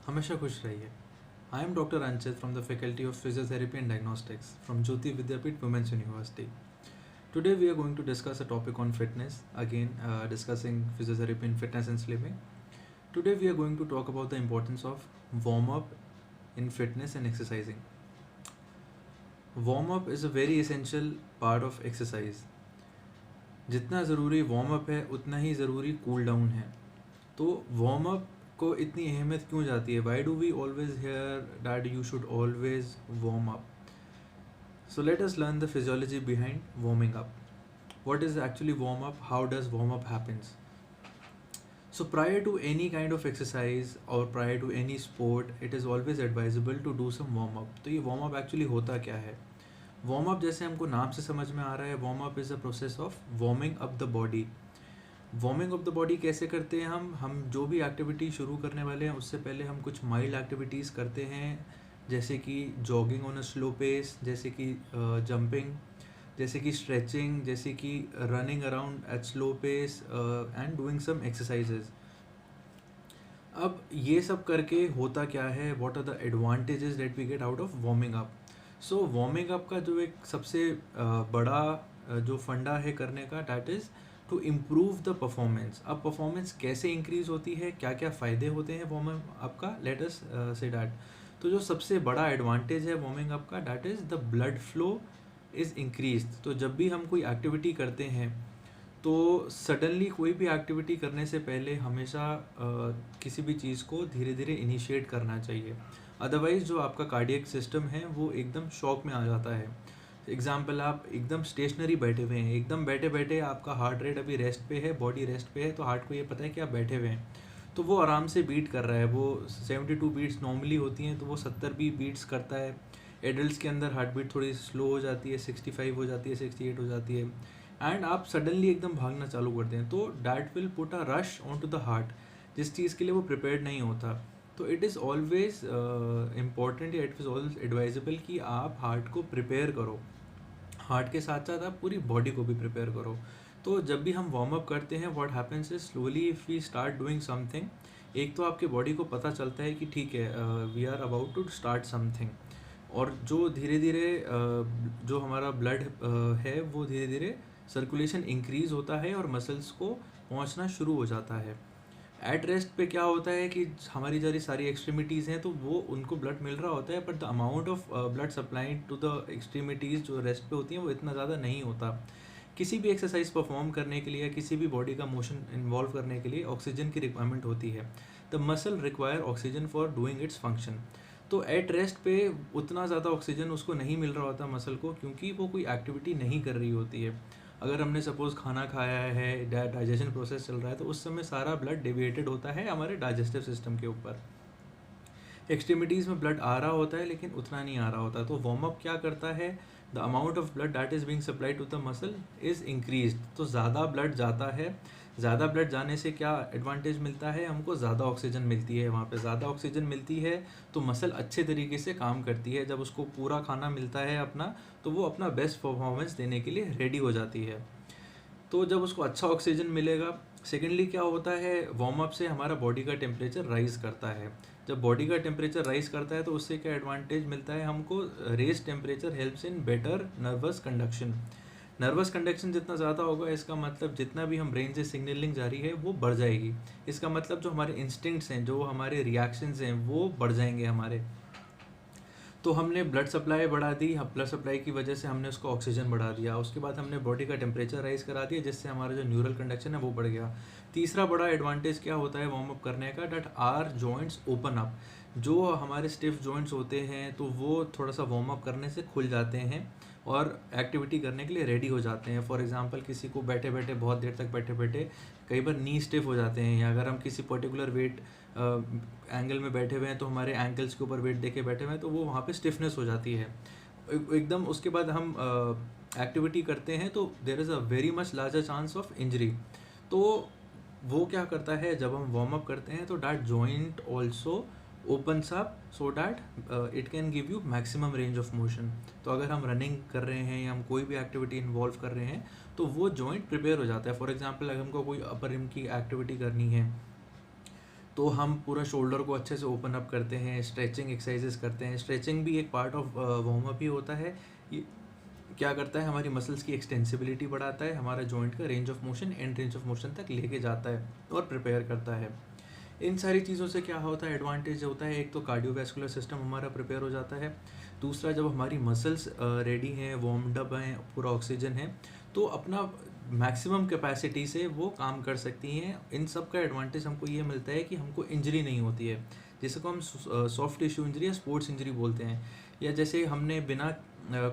हमेशा खुश रहिए। I am doctor Anchit from the faculty of physiotherapy and diagnostics from Jyoti Vidyapeeth women's university. Today we are going to discuss a topic on fitness, again discussing physiotherapy in fitness and slimming. Today we are going to talk about the importance of warm up in fitness and exercising. Warm up is a very essential part of exercise. जितना ज़रूरी warm up है उतना ही ज़रूरी cool down है. तो warm up को इतनी अहमियत क्यों जाती है? Why do we always hear that you should always warm up? So let us learn the physiology behind warming up. What is actually warm up? How does warm up happens? So prior to any kind of exercise or prior to any sport, it is always advisable to do some warm up. तो ये warm up actually होता क्या है? Warm up जैसे हमको नाम से समझ में आ रहा है, warm up is a process of warming up the body. Warming of the body कैसे करते हैं हम जो भी एक्टिविटी शुरू करने वाले हैं उससे पहले हम कुछ माइल्ड एक्टिविटीज़ करते हैं, जैसे कि jogging on a slow pace, जैसे कि जंपिंग, जैसे कि स्ट्रेचिंग, जैसे कि running around at slow pace and doing some exercises. अब ये सब करके होता क्या है? What are the advantages that we get out of warming up? So warming up का जो एक सबसे बड़ा जो फंडा है करने का, that is to improve the performance. अब परफॉर्मेंस कैसे इंक्रीज होती है, क्या क्या फ़ायदे होते हैं वार्मिंग अप का? Let us see that. तो जो सबसे बड़ा एडवांटेज है वार्मिंग अप का, that is the blood flow is increase. तो जब भी हम कोई एक्टिविटी करते हैं तो सडनली कोई भी एक्टिविटी करने से पहले हमेशा किसी भी चीज़ को धीरे धीरे इनिशिएट करना चाहिए. अदरवाइज़ जो आपका कार्डियक सिस्टम है वो एकदम शॉक में आ जाता है. एग्जाम्पल, आप एकदम स्टेशनरी बैठे हुए हैं, एकदम बैठे बैठे आपका हार्ट रेट अभी रेस्ट पे है, बॉडी रेस्ट पे है, तो हार्ट को ये पता है कि आप बैठे हुए हैं, तो वो आराम से बीट कर रहा है. वो 72 बीट्स नॉर्मली होती हैं तो वो 70 भी बीट्स करता है. एडल्ट्स के अंदर हार्ट बीट थोड़ी स्लो हो जाती है, 65 हो जाती है, 68 हो जाती है, एंड आप सडनली एकदम भागना चालू करते हैं तो that will put a rush on to the heart, जिस चीज़ के लिए वो प्रिपेयर्ड नहीं होता. तो it is always important, it is always advisable कि आप हार्ट को प्रिपेयर करो. हार्ट के साथ साथ आप पूरी बॉडी को भी प्रिपेयर करो. तो जब भी हम वार्म अप करते हैं, what happens is slowly if we start doing something, एक तो आपके बॉडी को पता चलता है कि ठीक है, we are about to start something, और जो धीरे धीरे जो हमारा ब्लड है वो धीरे धीरे सर्कुलेशन इंक्रीज होता है और मसल्स को पहुंचना शुरू हो जाता है. एट रेस्ट पे क्या होता है कि हमारी सारी एक्सट्रीमिटीज़ हैं तो वो उनको ब्लड मिल रहा होता है, but the amount of blood supplied to the extremities जो रेस्ट पे होती हैं वो इतना ज़्यादा नहीं होता. किसी भी एक्सरसाइज परफॉर्म करने के लिए या किसी भी बॉडी का मोशन इन्वॉल्व करने के लिए ऑक्सीजन की रिक्वायरमेंट होती है. The muscle require oxygen for doing its function. तो एट रेस्ट पे उतना ज़्यादा ऑक्सीजन उसको नहीं मिल रहा होता मसल को, क्योंकि वो कोई एक्टिविटी नहीं कर रही होती है. अगर हमने सपोज़ खाना खाया है, डाइजेशन प्रोसेस चल रहा है, तो उस समय सारा ब्लड डेविएटेड होता है हमारे डाइजेस्टिव सिस्टम के ऊपर. एक्सट्रीमिटीज़ में ब्लड आ रहा होता है लेकिन उतना नहीं आ रहा होता. तो वार्म अप क्या करता है? The amount of blood that is being supplied to the muscle is increase. तो ज़्यादा ब्लड जाता है. ज़्यादा ब्लड जाने से क्या एडवांटेज मिलता है हमको? ज़्यादा ऑक्सीजन मिलती है. वहाँ पे ज़्यादा ऑक्सीजन मिलती है तो मसल अच्छे तरीके से काम करती है. जब उसको पूरा खाना मिलता है अपना, तो वो अपना बेस्ट परफॉर्मेंस देने के लिए रेडी हो जाती है. तो जब उसको अच्छा ऑक्सीजन मिलेगा, सेकेंडली क्या होता है, वार्म अप से हमारा बॉडी का टेम्परेचर राइज़ करता है. जब बॉडी का टेम्परेचर राइज़ करता है तो उससे क्या एडवांटेज मिलता है हमको? Raise temperature helps in better nervous conduction. Nervous conduction जितना ज़्यादा होगा, इसका मतलब जितना भी हम ब्रेन से सिग्नलिंग जारी है वो बढ़ जाएगी. इसका मतलब जो हमारे इंस्टिंक्ट्स हैं, जो हमारे रिएक्शंस हैं, वो बढ़ जाएंगे हमारे. तो हमने ब्लड सप्लाई बढ़ा दी, ब्लड सप्लाई की वजह से हमने उसको ऑक्सीजन बढ़ा दिया. उसके बाद हमने बॉडी का टेम्परेचर राइज करा दिया, जिससे हमारा जो न्यूरल कंडक्शन है वो बढ़ गया. तीसरा बड़ा एडवांटेज क्या होता है वार्म अप करने का? That are joints open up. जो हमारे स्टिफ जॉइंट्स होते हैं तो वो थोड़ा सा वार्म अप करने से खुल जाते हैं और एक्टिविटी करने के लिए रेडी हो जाते हैं. फॉर एग्जांपल, किसी को बैठे बैठे बहुत देर तक बैठे बैठे कई बार नी स्टिफ हो जाते हैं, या अगर हम किसी पर्टिकुलर वेट एंगल में बैठे हुए हैं तो हमारे एंकल्स के ऊपर वेट देके बैठे हुए हैं तो वो वहाँ पे स्टिफनेस हो जाती है एकदम. उसके बाद हम एक्टिविटी करते हैं तो there is a very much larger chance of injury. तो वो क्या करता है, जब हम वार्म अप करते हैं तो that joint also opens up so that it can give you maximum range of motion. तो अगर हम रनिंग कर रहे हैं या हम कोई भी एक्टिविटी इन्वॉल्व कर रहे हैं तो वो जॉइंट प्रिपेयर हो जाता है. फॉर एग्जांपल, अगर हमको कोई अपर लिम्ब की एक्टिविटी करनी है तो हम पूरा शोल्डर को अच्छे से ओपन अप करते हैं, स्ट्रेचिंग एक्सरसाइजेस करते हैं। स्ट्रेचिंग भी एक पार्ट ऑफ वार्म अप ही होता है। ये क्या करता है, हमारी मसल्स की एक्सटेंसिबिलिटी बढ़ाता है, हमारा जॉइंट का range of motion and range of motion तक लेके जाता है और प्रिपेयर करता है। इन सारी चीज़ों से क्या होता है, एडवांटेज होता है, एक तो कार्डियोवैस्कुलर सिस्टम हमारा प्रिपेयर हो जाता है। दूसरा, जब हमारी मसल्स रेडी हैं, वार्म्ड अप हैं, पूरा ऑक्सीजन है, तो अपना मैक्सिमम कैपेसिटी से वो काम कर सकती हैं। इन सब का एडवांटेज हमको ये मिलता है कि हमको इंजरी नहीं होती है, जिसे को हम सॉफ्ट टिश्यू इंजरी या स्पोर्ट्स इंजरी बोलते हैं। या जैसे हमने बिना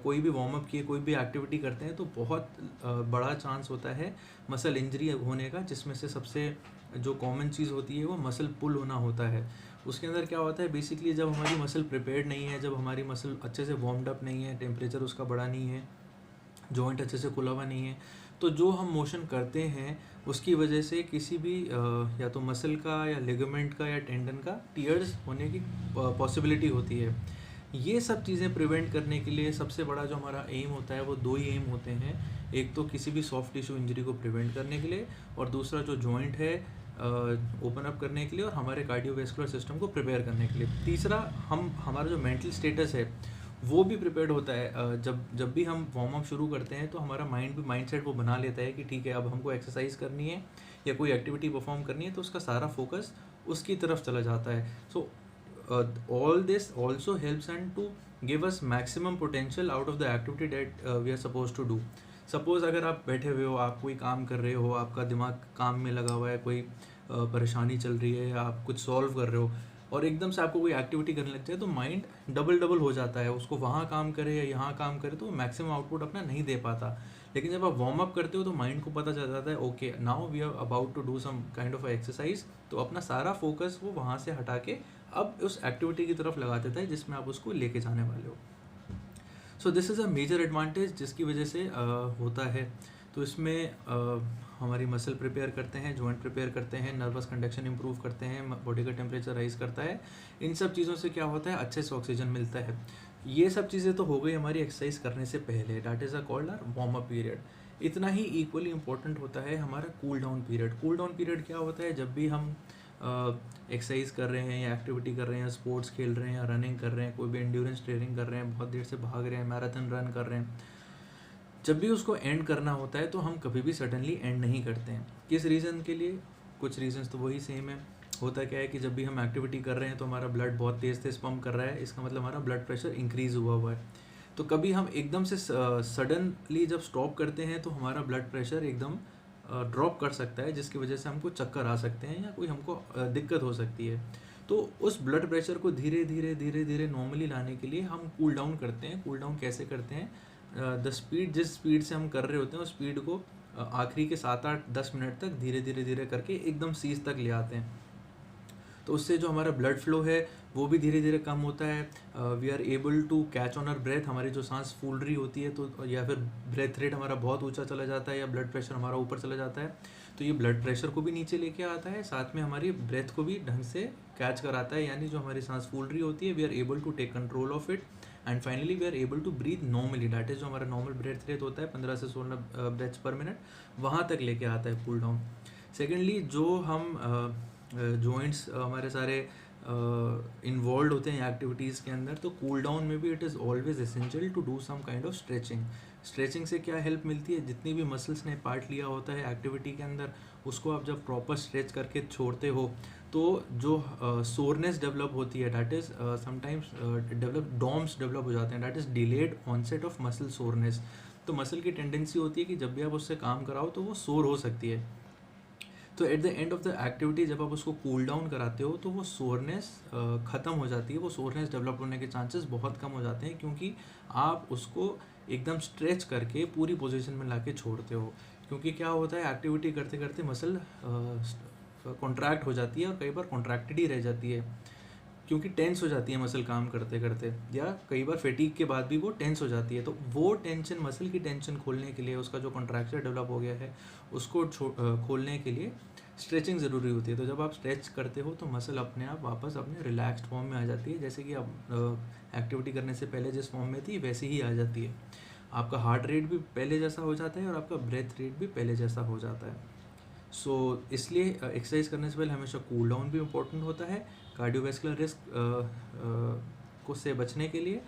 कोई भी वार्म अप किए कोई भी एक्टिविटी करते हैं तो बहुत बड़ा चांस होता है मसल इंजरी होने का, जिसमें से सबसे जो कॉमन चीज़ होती है वो मसल पुल होना होता है। उसके अंदर क्या होता है, बेसिकली जब हमारी मसल प्रिपेयर्ड नहीं है, जब हमारी मसल अच्छे से वार्म्ड अप नहीं है, टेम्परेचर उसका बढ़ा नहीं है, जॉइंट अच्छे से खुला हुआ नहीं है, तो जो हम मोशन करते हैं उसकी वजह से किसी भी या तो मसल का या लिगामेंट का या टेंडन का टीयर्स होने की पॉसिबिलिटी होती है। ये सब चीज़ें प्रिवेंट करने के लिए सबसे बड़ा जो हमारा एम होता है वो दो ही एम होते हैं। एक तो किसी भी सॉफ्ट टिश्यू इंजरी को प्रिवेंट करने के लिए, और दूसरा जो जॉइंट है ओपन अप करने के लिए और हमारे कार्डियोवैस्कुलर सिस्टम को प्रिपेयर करने के लिए। तीसरा, हमारा जो मेंटल स्टेटस है वो भी प्रिपेयर्ड होता है। जब भी हम वार्म अप शुरू करते हैं तो हमारा माइंडसेट वो बना लेता है कि ठीक है, अब हमको एक्सरसाइज करनी है या कोई एक्टिविटी परफॉर्म करनी है, तो उसका सारा फोकस उसकी तरफ चला जाता है। सो all this also helps and to give us maximum potential out of the activity that we are supposed to do. Suppose अगर आप बैठे हुए हो, आप कोई काम कर रहे हो, आपका दिमाग काम में लगा हुआ है, कोई परेशानी चल रही है या आप कुछ सॉल्व कर रहे हो, और एकदम से आपको कोई एक्टिविटी करने लग जाए तो माइंड डबल हो जाता है। उसको वहाँ काम करे या यहाँ काम करे तो मैक्सिमम आउटपुट अपना नहीं दे पाता। लेकिन जब आप वार्म अप करते हो तो माइंड को पता चल जाता है okay, now we are about to do some kind of exercise, तो अपना सारा फोकस वो वहाँ से हटा के अब उस एक्टिविटी की तरफ लगा देता है जिसमें आप उसको लेके जाने वाले हो। So this is a major advantage जिसकी वजह से होता है। तो इसमें हमारी मसल प्रिपेयर करते हैं, जॉइंट प्रिपेयर करते हैं, नर्वस कंडक्शन इंप्रूव करते हैं, बॉडी का टेम्परेचर राइज करता है। इन सब चीज़ों से क्या होता है, अच्छे से ऑक्सीजन मिलता है। ये सब चीज़ें तो हो गई हमारी एक्सरसाइज करने से पहले, that is a cold or warm up period. इतना ही इक्वली इंपॉर्टेंट होता है हमारा cool down period. Cool down period क्या होता है, जब भी हम एक्सरसाइज कर रहे हैं या एक्टिविटी कर रहे हैं, स्पोर्ट्स खेल रहे हैं या रनिंग कर रहे हैं, कोई भी एंड्योरेंस ट्रेनिंग कर रहे हैं, बहुत देर से भाग रहे हैं, मैराथन रन कर रहे हैं, जब भी उसको एंड करना होता है तो हम कभी भी सडनली एंड नहीं करते हैं। किस रीज़न के लिए, कुछ रीजंस तो वही सेम है। होता क्या है कि जब भी हम एक्टिविटी कर रहे हैं तो हमारा ब्लड बहुत तेज़ तेज़ पंप कर रहा है, इसका मतलब हमारा ब्लड प्रेशर इंक्रीज़ हुआ है। तो कभी हम एकदम से सडनली जब स्टॉप करते हैं तो हमारा ब्लड प्रेशर एकदम ड्रॉप कर सकता है, जिसकी वजह से हमको चक्कर आ सकते हैं या कोई हमको दिक्कत हो सकती है। तो उस ब्लड प्रेशर को धीरे धीरे नॉर्मली लाने के लिए हम कूल डाउन करते हैं। कूल डाउन कैसे करते हैं, द स्पीड, जिस स्पीड से हम कर रहे होते हैं उस स्पीड को आखिरी के 7-8-10 मिनट तक धीरे करके एकदम सीज तक ले आते हैं। तो उससे जो हमारा ब्लड फ्लो है वो भी धीरे धीरे कम होता है। We are able to catch on our breath, हमारी जो सांस फूल रही होती है तो, या फिर ब्रेथ रेट हमारा बहुत ऊंचा चला जाता है या ब्लड प्रेशर हमारा ऊपर चला जाता है, तो ये ब्लड प्रेशर को भी नीचे लेके आता है, साथ में हमारी ब्रेथ को भी ढंग से कैच कराता है। यानी जो हमारी सांस फूल रही होती है, we are able to take control of it, and finally we are able to breathe normally. That is जो हमारा नॉर्मल ब्रेथ रेट होता है 15 से 16 ब्रेथ्स पर मिनट, वहाँ तक लेके आता है कूल डाउन। सेकेंडली, जो हम जॉइंट्स हमारे सारे इन्वॉल्व होते हैं एक्टिविटीज़ के अंदर, तो कूल डाउन में भी it is always essential to do some kind of stretching. Stretching से क्या हेल्प मिलती है, जितनी भी मसल्स ने पार्ट लिया होता है एक्टिविटी के अंदर, उसको आप जब प्रॉपर स्ट्रेच करके छोड़ते हो तो जो सोरनेस डेवलप होती है, that is sometimes DOMS develop हो जाते हैं, that is delayed onset of muscle soreness. तो मसल की टेंडेंसी होती है कि जब भी आप उससे काम कराओ तो वो सोर हो सकती है। तो at the end of the activity जब आप उसको कूल डाउन कराते हो तो वो सोरनेस ख़त्म हो जाती है, वो सोरनेस डेवलप होने के चांसेस बहुत कम हो जाते हैं, क्योंकि आप उसको एकदम स्ट्रेच करके पूरी पोजीशन में लाके छोड़ते हो। क्योंकि क्या होता है, एक्टिविटी करते करते मसल कॉन्ट्रैक्ट हो जाती है और कई बार कॉन्ट्रैक्टेड ही रह जाती है, क्योंकि टेंस हो जाती है मसल काम करते करते, या कई बार फेटीक के बाद भी वो टेंस हो जाती है। तो वो टेंशन, मसल की टेंशन खोलने के लिए, उसका जो कॉन्ट्रैक्चर डेवलप हो गया है उसको खोलने के लिए स्ट्रेचिंग ज़रूरी होती है। तो जब आप स्ट्रेच करते हो तो मसल अपने आप वापस अपने रिलैक्स्ड फॉर्म में आ जाती है, जैसे कि आप एक्टिविटी करने से पहले जिस फॉर्म में थी वैसे ही आ जाती है। आपका हार्ट रेट भी पहले जैसा हो जाता है और आपका ब्रेथ रेट भी पहले जैसा हो जाता है। सो इसलिए एक्सरसाइज करने से पहले हमेशा कूल डाउन भी इम्पोर्टेंट होता है कार्डियोवैस्कुलर रिस्क को से बचने के लिए,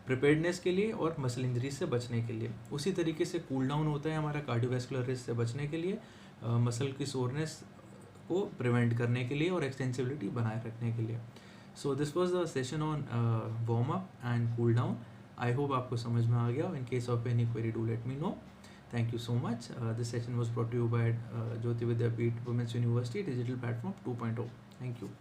प्रिपेयर्डनेस के लिए और मसल इंजरी से बचने के लिए। उसी तरीके से कूल डाउन होता है हमारा कार्डियोवैस्कुलर रिस्क से बचने के लिए, मसल की सोरनेस को प्रिवेंट करने के लिए और एक्सटेंसिबिलिटी बनाए रखने के लिए। So this was the session on warm up and cool down. I hope आपको समझ में आ गया। In case of any query do let me know. Thank you so much. This session was brought to you by Jyoti Vidyapeeth Women's University Digital Platform 2.0. Thank you.